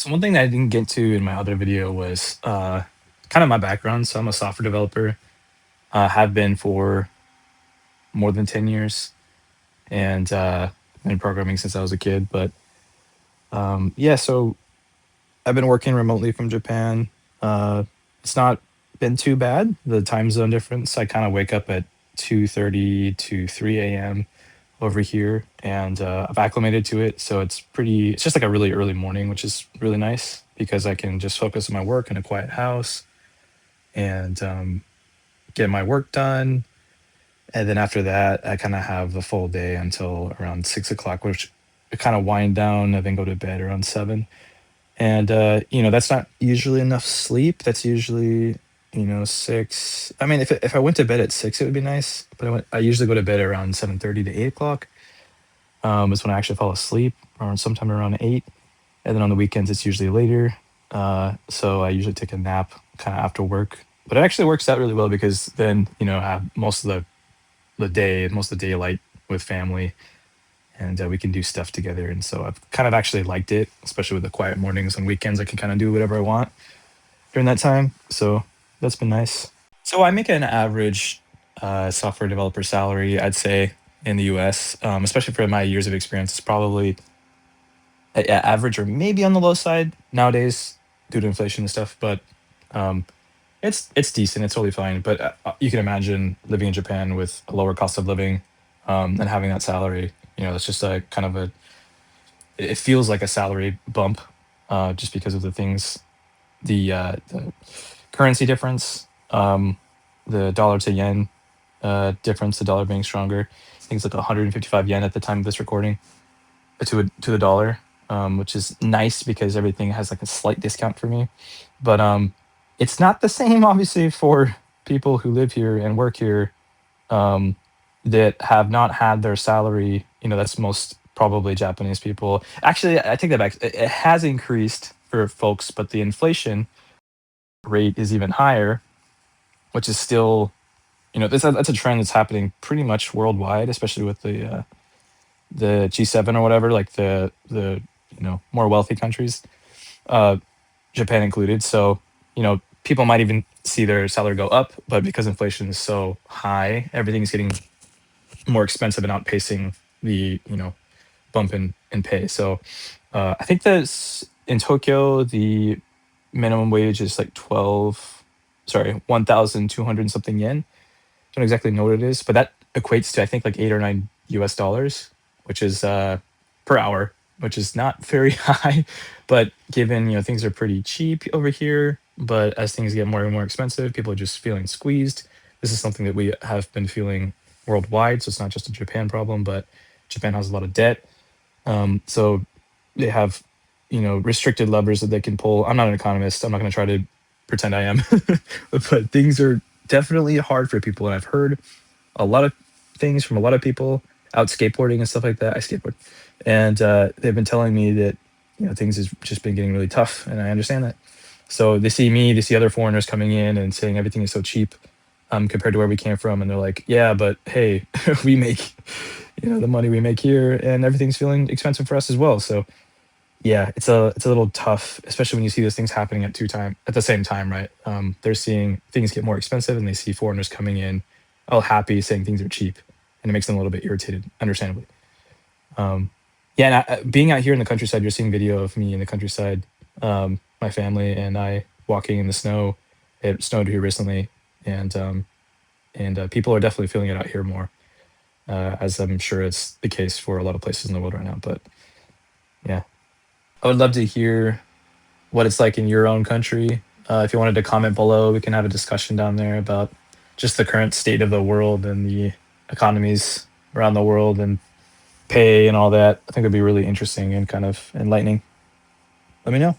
So one thing that I didn't get to in my other video was kind of my background. So I'm a software developer, have been for more than 10 years, and been programming since I was a kid. But yeah, so I've been working remotely from Japan. It's not been too bad. The time zone difference, I kind of wake up at 2:30 to 3 a.m. over here, and I've acclimated to it. So it's just like a really early morning, which is really nice because I can just focus on my work in a quiet house and get my work done. And then after that, I kind of have the full day until around 6 o'clock, which I kind of wind down and then go to bed around 7. And that's not usually enough sleep. That's usually 6. I mean, if I went to bed at 6, it would be nice. But I usually go to bed around 7:30 to 8 o'clock. Is when I actually fall asleep, or sometime around 8. And then on the weekends, it's usually later. So I usually take a nap kind of after work. But it actually works out really well because then, I have most of the day, most of the daylight with family, and we can do stuff together. And so I've kind of actually liked it, especially with the quiet mornings and weekends. I can kind of do whatever I want during that time. So that's been nice. So I make an average software developer salary, I'd say, in the US, especially for my years of experience. It's probably average or maybe on the low side nowadays due to inflation and stuff. But um, it's decent. It's totally fine. But you can imagine living in Japan with a lower cost of living, and having that salary. That's just a kind of a. It feels like a salary bump, just because of the currency difference, the dollar to yen difference, the dollar being stronger. I think it's like 155 yen at the time of this recording to the dollar, which is nice because everything has like a slight discount for me. But it's not the same, obviously, for people who live here and work here, um, that have not had their salary. That's most probably Japanese people. Actually, I take that back. It has increased for folks, but the inflation rate is even higher, which is still, that's a trend that's happening pretty much worldwide, especially with the G7 or whatever, like the more wealthy countries, uh, Japan included. So people might even see their salary go up, but because inflation is so high, everything's getting more expensive and outpacing the bump in pay. So I think that in Tokyo the minimum wage is like 1,200 something yen. Don't exactly know what it is, but that equates to I think like $8 or $9, which is per hour, which is not very high. But given things are pretty cheap over here, but as things get more and more expensive, people are just feeling squeezed. This is something that we have been feeling worldwide, so it's not just a Japan problem, but Japan has a lot of debt. So they have restricted levers that they can pull. I'm not an economist. I'm not going to try to pretend I am, but things are definitely hard for people, and I've heard a lot of things from a lot of people out skateboarding and stuff like that. I skateboard, and they've been telling me that things has just been getting really tough, and I understand that. So they see me, they see other foreigners coming in and saying everything is so cheap, compared to where we came from, and they're like, "Yeah, but hey, we make the money we make here, and everything's feeling expensive for us as well." So yeah, it's a little tough, especially when you see those things happening at the same time, right? They're seeing things get more expensive, and they see foreigners coming in, all happy, saying things are cheap, and it makes them a little bit irritated, understandably. Um, yeah, and being out here in the countryside, you're seeing video of me in the countryside, my family and I walking in the snow. It snowed here recently, and people are definitely feeling it out here more, as I'm sure it's the case for a lot of places in the world right now. But yeah, I would love to hear what it's like in your own country. If you wanted to comment below, we can have a discussion down there about just the current state of the world and the economies around the world and pay and all that. I think it'd be really interesting and kind of enlightening. Let me know.